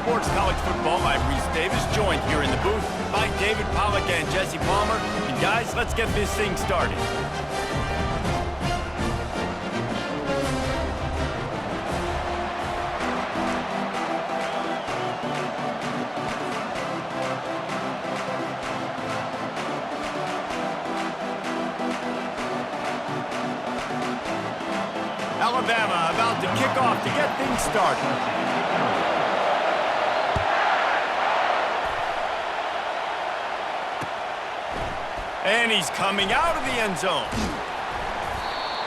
Sports College Football. I'm Reese Davis, joined here in the booth by David Pollack and Jesse Palmer. And guys, let's get this thing started. Alabama about to kick off to get things started. And he's coming out of the end zone.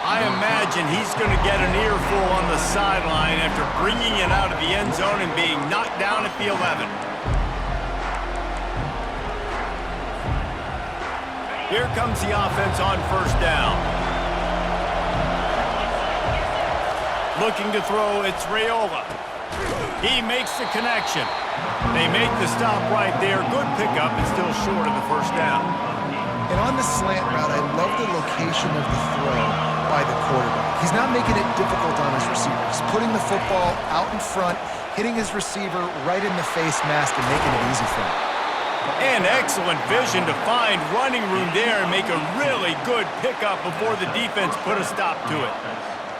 I imagine he's going to get an earful on the sideline after bringing it out of the end zone and being knocked down at the 11. Here comes the offense on first down. Looking to throw, it's Raiola. He makes the connection. They make the stop right there. Good pickup and still short of the first down. And on the slant route, I love the location of the throw by the quarterback. He's not making it difficult on his receivers. He's putting the football out in front, hitting his receiver right in the face mask and making it easy for him. And excellent vision to find running room there and make a really good pickup before the defense put a stop to it.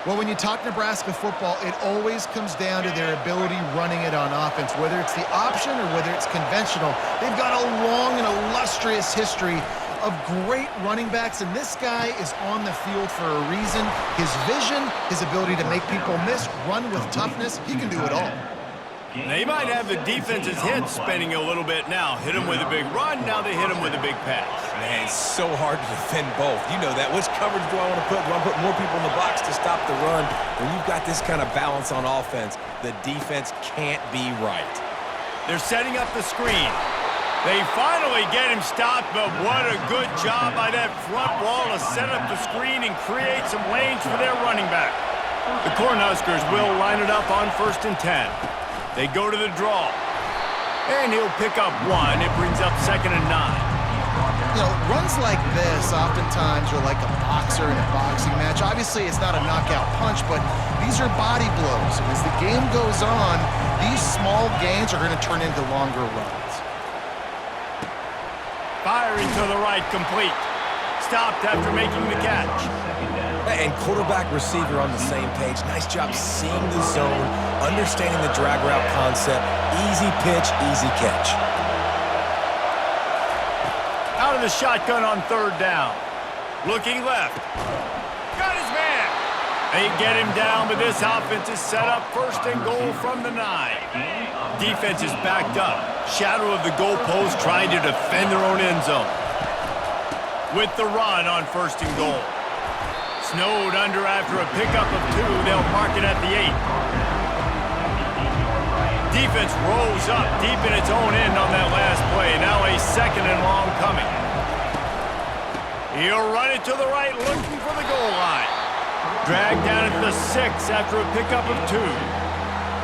Well, when you talk Nebraska football, it always comes down to their ability running it on offense, whether it's the option or whether it's conventional. They've got a long and illustrious history of great running backs, and this guy is on the field for a reason. His vision, his ability to make people miss, run with toughness, he can do it all. They might have the defense's head spinning a little bit now. Hit him with a big run, now they hit him with a big pass. Man, it's so hard to defend both. You know that. Which coverage do I want to put? Do I put more people in the box to stop the run? When you've got this kind of balance on offense, the defense can't be right. They're setting up the screen. They finally get him stopped, but what a good job by that front wall to set up the screen and create some lanes for their running back. The Cornhuskers will line it up on 1st and 10. They go to the draw, and he'll pick up one. It brings up 2nd and 9. You know, runs like this oftentimes are like a boxer in a boxing match. Obviously, it's not a knockout punch, but these are body blows. And as the game goes on, these small gains are going to turn into longer runs. Firing to the right, complete. Stopped after making the catch. And quarterback receiver on the same page. Nice job seeing the zone, understanding the drag route concept. Easy pitch, easy catch. Out of the shotgun on 3rd down. Looking left. Got his man. They get him down, but this offense is set up 1st and goal from the 9. Defense is backed up. Shadow of the goalpost trying to defend their own end zone. With the run on 1st and goal. Snowed under after a pickup of 2. They'll mark it at the 8. Defense rolls up deep in its own end on that last play. Now a 2nd and long coming. He'll run it to the right, looking for the goal line. Dragged down at the 6 after a pickup of 2.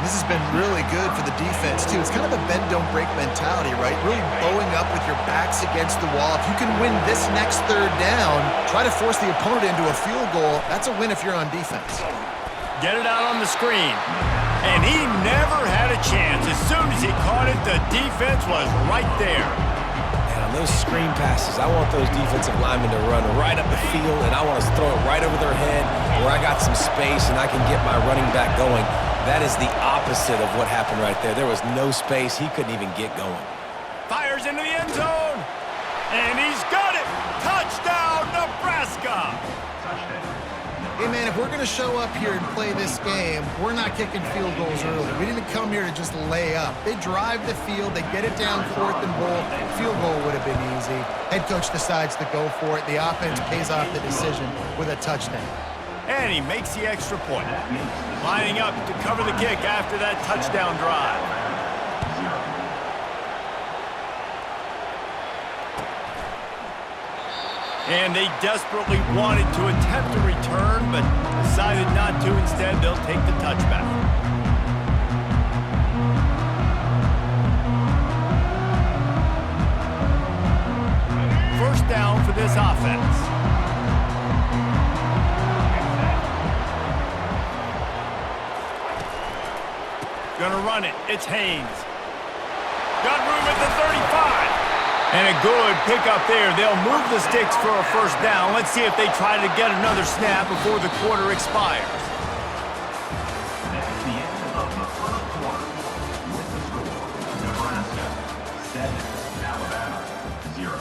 This has been really good for the defense, too. It's kind of a bend-don't-break mentality, right? Really bowing up with your backs against the wall. If you can win this next 3rd down, try to force the opponent into a field goal. That's a win if you're on defense. Get it out on the screen. And he never had a chance. As soon as he caught it, the defense was right there. And on those screen passes, I want those defensive linemen to run right up the field, and I want to throw it right over their head where I got some space and I can get my running back going. That is the opposite of what happened right there. There was no space. He couldn't even get going. Fires into the end zone. And he's got it. Touchdown, Nebraska. Hey, man, if we're going to show up here and play this game, we're not kicking field goals early. We didn't come here to just lay up. They drive the field. They get it down 4th and goal. Field goal would have been easy. Head coach decides to go for it. The offense pays off the decision with a touchdown. And he makes the extra point. Lining up to cover the kick after that touchdown drive. And they desperately wanted to attempt a return, but decided not to. Instead, they'll take the touchback. First down for this offense. Gonna run it. It's Haynes. Got room at the 35. And a good pickup there. They'll move the sticks for a first down. Let's see if they try to get another snap before the quarter expires. That's the end of the first quarter. With the score, Nebraska 7, Alabama 0.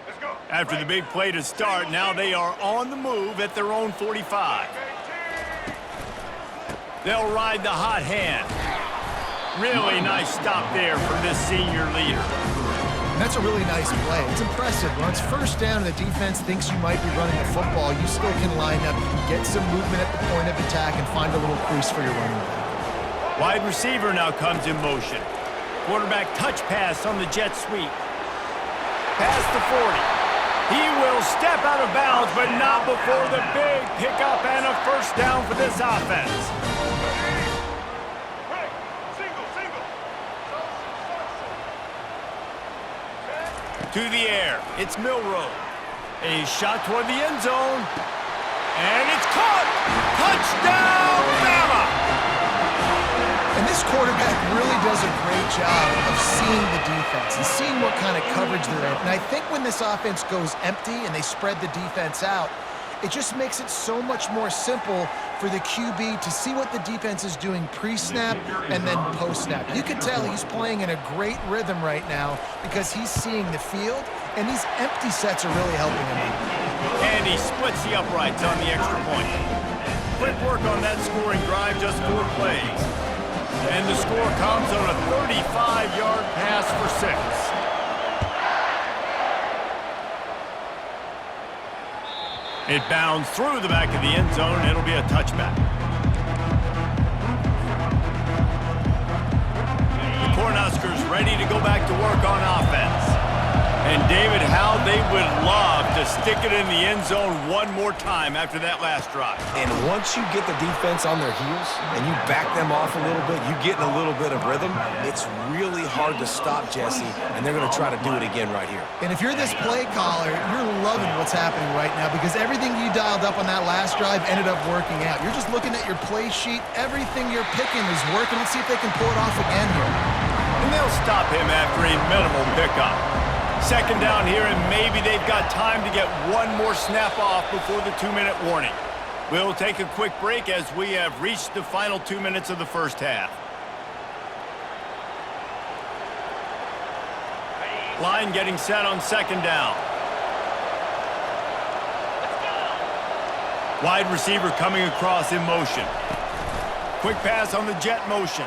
Let's go. After the big play to start, now they are on the move at their own 45. They'll ride the hot hand. Really nice stop there from this senior leader. And that's a really nice play. It's impressive. When it's first down and the defense thinks you might be running the football, you still can line up, get some movement at the point of attack, and find a little crease for your running back. Wide receiver now comes in motion. Quarterback touch pass on the jet sweep. Past the 40. He will step out of bounds, but not before the big pickup and a first down for this offense. To the air, it's Milroe. A shot toward the end zone. And it's caught! Touchdown, Bama! And this quarterback really does a great job of seeing the defense and seeing what kind of coverage they're in. And I think when this offense goes empty and they spread the defense out, it just makes it so much more simple for the QB to see what the defense is doing pre-snap and then post-snap. You can tell he's playing in a great rhythm right now because he's seeing the field, and these empty sets are really helping him out. And he splits the uprights on the extra point. Quick work on that scoring drive, just 4 plays. And the score comes on a 35-yard pass for 6. It bounds through the back of the end zone, and it'll be a touchback. The Cornhuskers ready to go back to work on offense. And David, how they would love to stick it in the end zone one more time after that last drive. And once you get the defense on their heels and you back them off a little bit, you get in a little bit of rhythm, it's really hard to stop, Jesse, and they're going to try to do it again right here. And if you're this play caller, you're loving what's happening right now because everything you dialed up on that last drive ended up working out. You're just looking at your play sheet. Everything you're picking is working. Let's see if they can pull it off again here. And they'll stop him after a minimal pickup. Second down here, and maybe they've got time to get one more snap off before the 2-minute warning. We'll take a quick break as we have reached the final 2 minutes of the first half. Line getting set on second down. Wide receiver coming across in motion. Quick pass on the jet motion.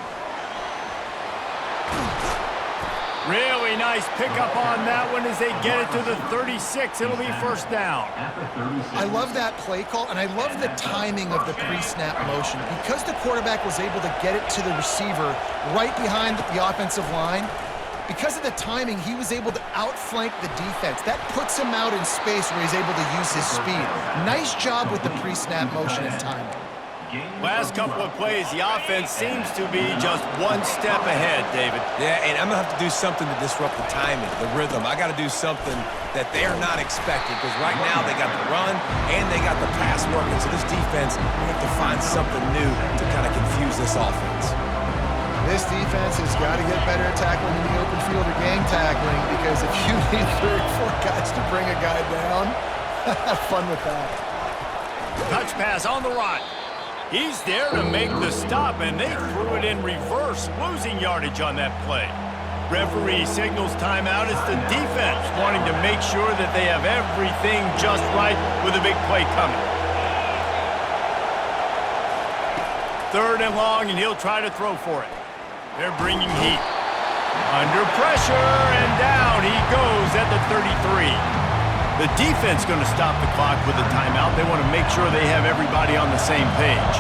Really nice pickup on that one as they get it to the 36. It'll be first down. I love that play call, and I love the timing of the pre-snap motion. Because the quarterback was able to get it to the receiver right behind the offensive line, because of the timing, he was able to outflank the defense. That puts him out in space where he's able to use his speed. Nice job with the pre-snap motion and timing. Last couple of plays, the offense seems to be just one step ahead, David. Yeah, and I'm going to have to do something to disrupt the timing, the rhythm. I got to do something that they're not expecting because right now they got the run and they got the pass working. So this defense, they have to find something new to kind of confuse this offense. This defense has got to get better at tackling in the open field or gang tackling because if you need 3 or 4 guys to bring a guy down, have fun with that. Touch pass on the right. He's there to make the stop, and they threw it in reverse, losing yardage on that play. Referee signals timeout. It's the defense wanting to make sure that they have everything just right with a big play coming. Third and long, and he'll try to throw for it. They're bringing heat. Under pressure, and down he goes at the 33. The defense going to stop the clock with a timeout. They want to make sure they have everybody on the same page.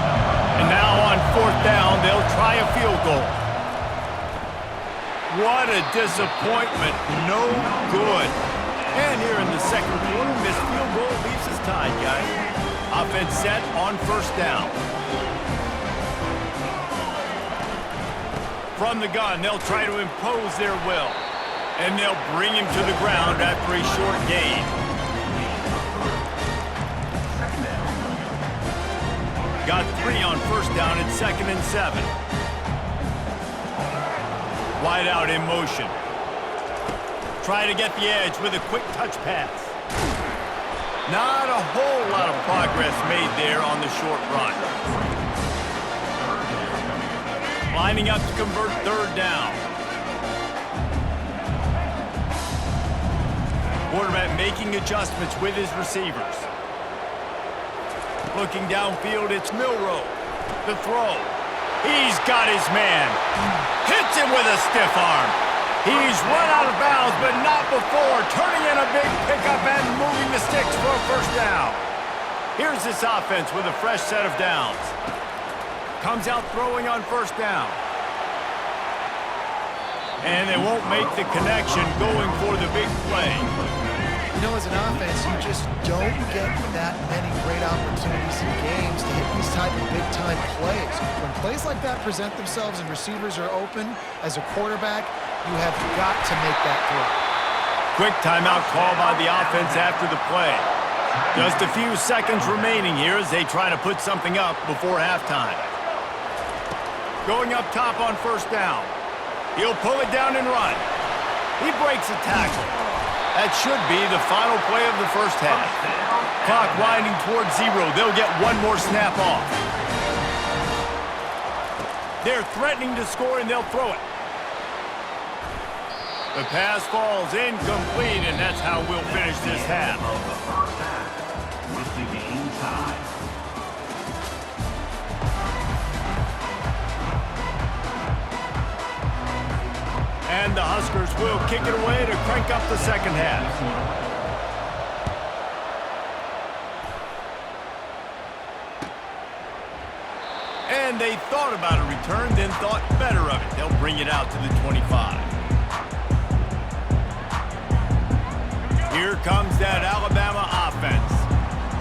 And now on fourth down, they'll try a field goal. What a disappointment. No good. And here in the second quarter, this field goal leaves us tied, guys. Offense set on first down. From the gun, they'll try to impose their will. And they'll bring him to the ground after a short gain. Got 3 on first down at 2nd and 7. Wide out in motion. Try to get the edge with a quick touch pass. Not a whole lot of progress made there on the short run. Lining up to convert third down. Quarterback making adjustments with his receivers. Looking downfield, it's Milroe. The throw. He's got his man. Hits him with a stiff arm. He's run out of bounds, but not before turning in a big pickup and moving the sticks for a first down. Here's this offense with a fresh set of downs. Comes out throwing on first down. And they won't make the connection going for the big play. You know, as an offense, you just don't get that many great opportunities in games to hit these type of big-time plays. When plays like that present themselves and receivers are open, as a quarterback, you have got to make that throw. Quick timeout call by the offense after the play. Just a few seconds remaining here as they try to put something up before halftime. Going up top on first down. He'll pull it down and run. He breaks a tackle. That should be the final play of the first half. Clock winding towards 0. They'll get one more snap off. They're threatening to score, and they'll throw it. The pass falls incomplete, and that's how we'll finish this half. Of the first half, with the game tied. And the Huskers will kick it away to crank up the second half. And they thought about a return, then thought better of it. They'll bring it out to the 25. Here comes that Alabama offense.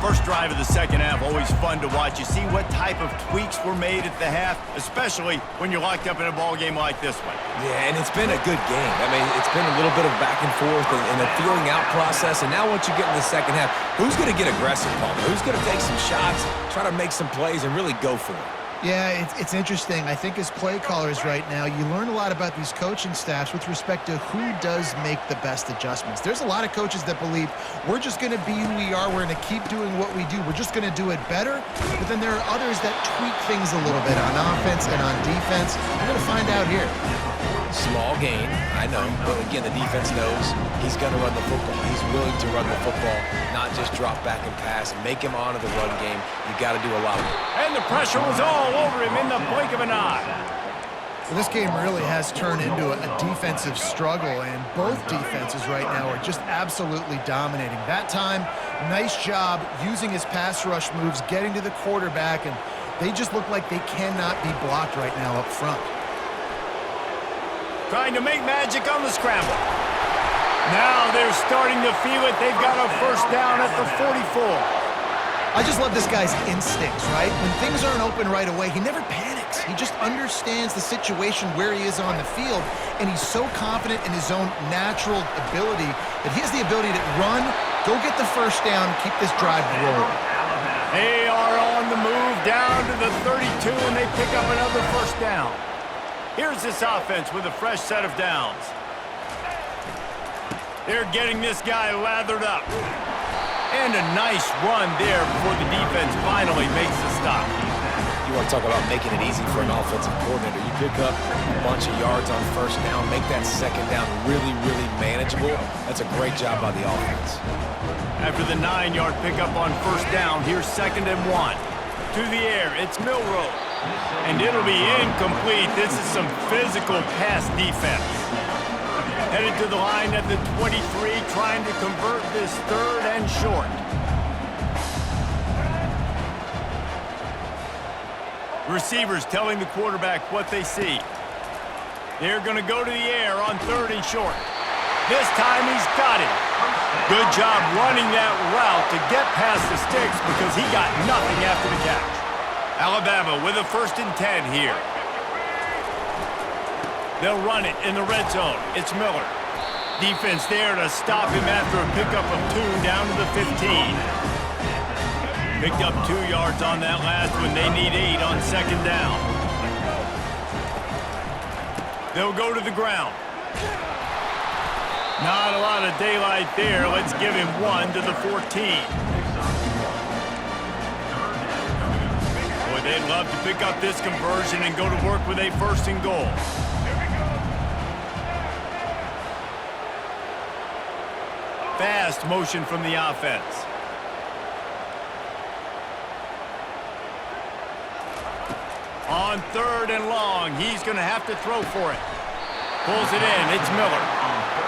First drive of the second half, always fun to watch. You see what type of tweaks were made at the half, especially when you're locked up in a ball game like this one. Yeah, and it's been a good game. I mean, it's been a little bit of back and forth and a feeling out process. And now once you get in the second half, who's going to get aggressive, Palmer? Who's going to take some shots, try to make some plays, and really go for it? Yeah, it's interesting. I think as play callers right now, you learn a lot about these coaching staffs with respect to who does make the best adjustments. There's a lot of coaches that believe we're just going to be who we are. We're going to keep doing what we do. We're just going to do it better. But then there are others that tweak things a little bit on offense and on defense. We're going to find out here. Small gain, I know, but again, the defense knows he's going to run the football. He's willing to run the football, not just drop back and pass, make him honor the run game. You got to do a lot of it. And the pressure was all over him in the blink of an eye. Well, this game really has turned into a defensive struggle, and both defenses right now are just absolutely dominating. That time, nice job using his pass rush moves, getting to the quarterback, and they just look like they cannot be blocked right now up front. Trying to make magic on the scramble. Now they're starting to feel it. They've got a first down at the 44. I just love this guy's instincts, right? When things aren't open right away, he never panics. He just understands the situation where he is on the field, and he's so confident in his own natural ability that he has the ability to run, go get the first down, keep this drive rolling. They are on the move down to the 32, and they pick up another first down. Here's this offense with a fresh set of downs. They're getting this guy lathered up. And a nice run there before the defense finally makes the stop. You want to talk about making it easy for an offensive coordinator. You pick up a bunch of yards on first down, make that second down really, really manageable. That's a great job by the offense. After the 9-yard pickup on first down, here's 2nd and 1. To the air, it's Milroe. And it'll be incomplete. This is some physical pass defense. Headed to the line at the 23, trying to convert this 3rd and short. Receivers telling the quarterback what they see. They're going to go to the air on 3rd and short. This time he's got it. Good job running that route to get past the sticks because he got nothing after the catch. Alabama with a 1st and 10 here. They'll run it in the red zone. It's Miller. Defense there to stop him after a pickup of 2 down to the 15. Picked up 2 yards on that last one. They need 8 on 2nd down. They'll go to the ground. Not a lot of daylight there. Let's give him 1 to the 14. Boy, they'd love to pick up this conversion and go to work with a 1st and goal. Fast motion from the offense. On 3rd and long, he's going to have to throw for it. Pulls it in. It's Miller.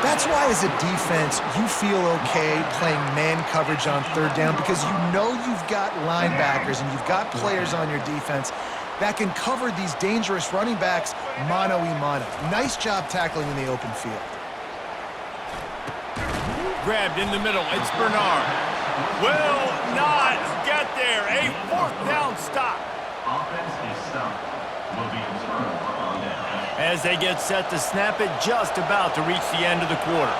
That's why as a defense, you feel okay playing man coverage on 3rd down because you know you've got linebackers and you've got players on your defense that can cover these dangerous running backs mano-a-mano. Nice job tackling in the open field. Grabbed in the middle. It's Bernard. Will not get there. A 4th down stop. Offense is stopped. Will be returned on down. As they get set to snap it, just about to reach the end of the quarter.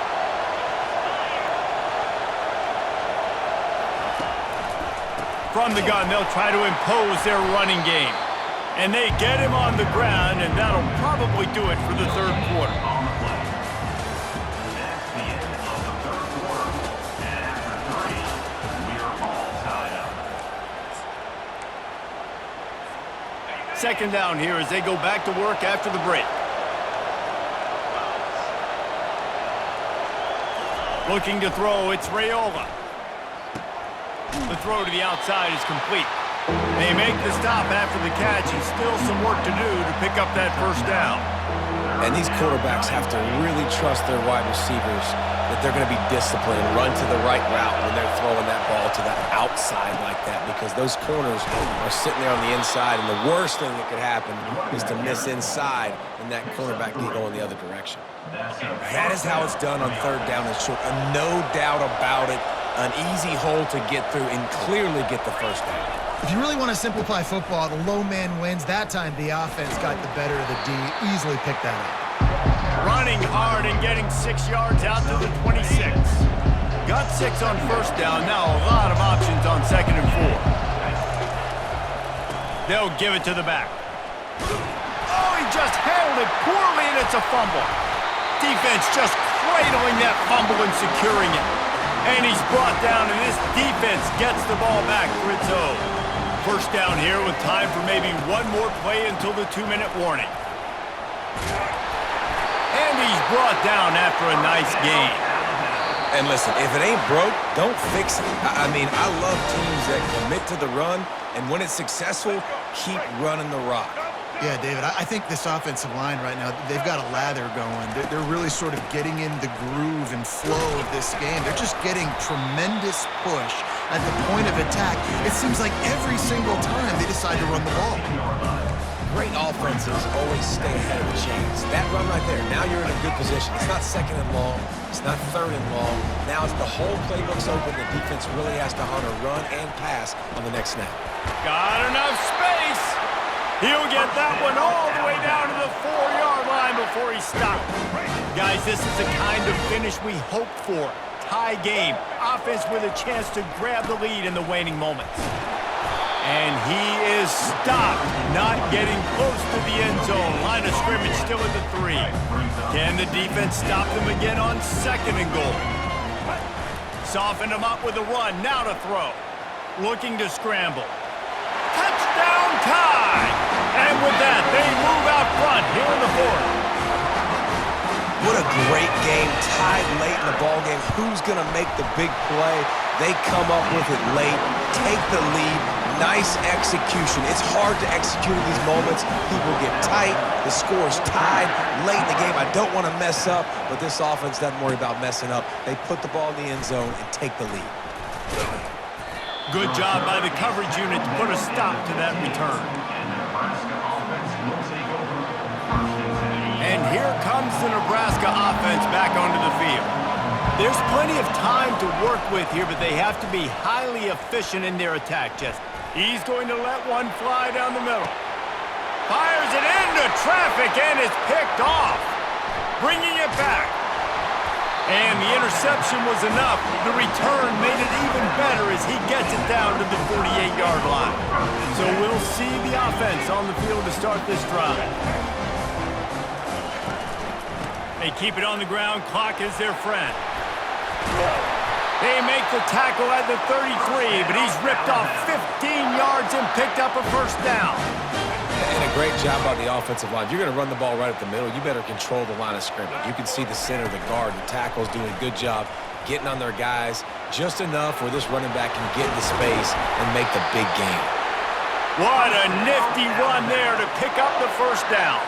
From the gun, they'll try to impose their running game. And they get him on the ground, and that'll probably do it for the 3rd quarter. On the play. That's the end of the 3rd quarter. And after 3, we are all tied up. 2nd down here as they go back to work after the break. Looking to throw, it's Raiola. The throw to the outside is complete. They make the stop after the catch, and still some work to do to pick up that 1st down. And these quarterbacks have to really trust their wide receivers that they're going to be disciplined and run to the right route when they're throwing that ball to the outside like that, because those corners are sitting there on the inside, and the worst thing that could happen is to miss inside and that cornerback can go in the other direction. That is how it's done on 3rd down and short. No doubt about it. An easy hole to get through and clearly get the 1st down. If you really want to simplify football, the low man wins. That time, the offense got the better of the D. Easily picked that up. Running hard and getting 6 yards out to the 26. Got 6 on 1st down. Now a lot of options on 2nd and 4. They'll give it to the back. Oh, he just handled it poorly, and it's a fumble. Defense just cradling that fumble and securing it. And he's brought down, and this defense gets the ball back for its own. 1st down here with time for maybe 1 more play until the 2-minute warning. And he's brought down after a nice gain. And listen, if it ain't broke, don't fix it. I mean, I love teams that commit to the run, and when it's successful, keep running the rock. Yeah, David, I think this offensive line right now, they've got a lather going. They're really sort of getting in the groove and flow of this game. They're just getting tremendous push at the point of attack. It seems like every single time they decide to run the ball. Great offenses always stay ahead of the chains. That run right there, now you're in a good position. It's not 2nd and long. It's not 3rd and long. Now it's the whole playbook's open. The defense really has to honor run and pass on the next snap. Got enough space. He'll get that one all the way down to the 4-yard line before he stopped. Guys, this is the kind of finish we hope for. Tie game. Offense with a chance to grab the lead in the waning moments. And he is stopped, not getting close to the end zone. Line of scrimmage still at the 3. Can the defense stop them again on 2nd and goal? Soften him up with a run. Now to throw. Looking to scramble. Touchdown tie! And with that, they move out front here in the 4th. What a great game, tied late in the ball game. Who's going to make the big play? They come up with it late, take the lead. Nice execution. It's hard to execute in these moments. People get tight. The score's tied late in the game. I don't want to mess up, but this offense doesn't worry about messing up. They put the ball in the end zone and take the lead. Good job by the coverage unit to put a stop to that return. And here comes the Nebraska offense back onto the field. There's plenty of time to work with here, but they have to be highly efficient in their attack, Jesse. He's going to let one fly down the middle. Fires it into traffic and is picked off. Bringing it back. And the interception was enough. The return made it even better as he gets it down to the 48-yard line. So we'll see the offense on the field to start this drive. They keep it on the ground. Clock is their friend. They make the tackle at the 33, but he's ripped off 15 yards and picked up a first down. And a great job by the offensive line. If you're going to run the ball right at the middle, you better control the line of scrimmage. You can see the center, the guard, the tackle's doing a good job getting on their guys just enough where this running back can get into space and make the big game. What a nifty run there to pick up the first down.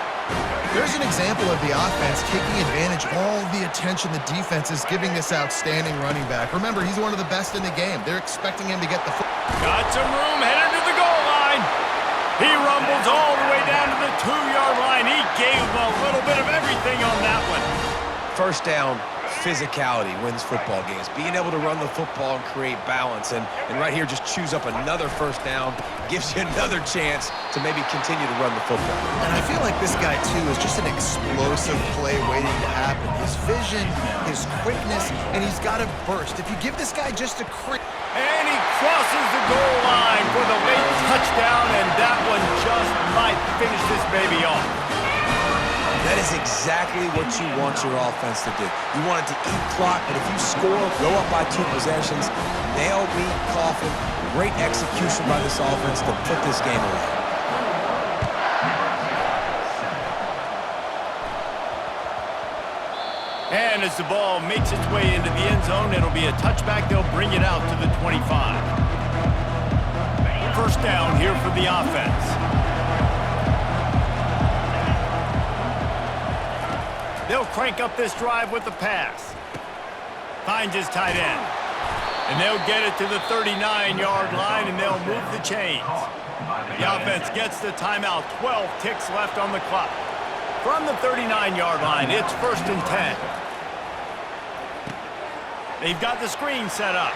There's an example of the offense taking advantage of all the attention the defense is giving this outstanding running back. Remember, he's one of the best in the game. They're expecting him to get the football. Got some room, headed to the goal line. He rumbles all the way down to the 2-yard line. He gave a little bit of everything on that one. First down, physicality wins football games. Being able to run the football and create balance. And right here, just choose up another first down, gives you another chance to maybe continue to run the football. And I feel like this guy, too, is just an explosive play waiting to happen. His vision, his quickness, and he's got a burst. If you give this guy just a And he crosses the goal line for the late touchdown, and that one just might finish this baby off. That is exactly what you want your offense to do. You want it to eat clock, but if you score, go up by 2 possessions, nail me, coffin. Great execution by this offense to put this game away. And as the ball makes its way into the end zone, it'll be a touchback. They'll bring it out to the 25. First down here for the offense. They'll crank up this drive with the pass. Finds his tight end. And they'll get it to the 39-yard line, and they'll move the chains. The offense gets the timeout. 12 ticks left on the clock. From the 39-yard line, it's 1st and 10. They've got the screen set up.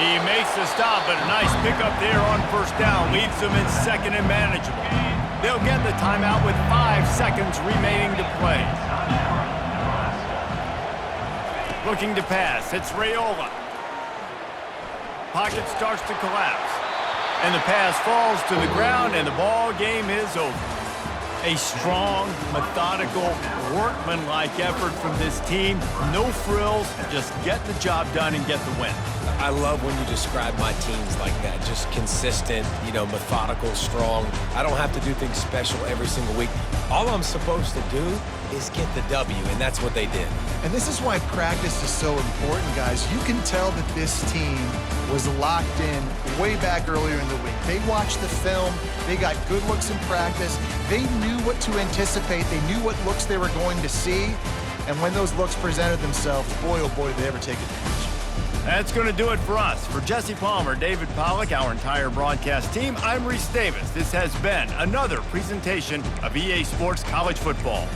He makes the stop, but a nice pickup there on first down. Leaves them in 2nd and manageable. They'll get the timeout with 5 seconds remaining to play. Looking to pass. It's Raiola. Pocket starts to collapse. And the pass falls to the ground, and the ball game is over. A strong, methodical, workmanlike effort from this team. No frills, just get the job done and get the win. I love when you describe my teams like that. Just consistent, methodical, strong. I don't have to do things special every single week. All I'm supposed to do is get the W, and that's what they did. And this is why practice is so important, guys. You can tell that this team was locked in way back earlier in the week. They watched the film. They got good looks in practice. They knew what to anticipate. They knew what looks they were going to see. And when those looks presented themselves, boy, oh boy, did they ever take advantage. That's going to do it for us. For Jesse Palmer, David Pollack, our entire broadcast team, I'm Reese Davis. This has been another presentation of EA Sports College Football.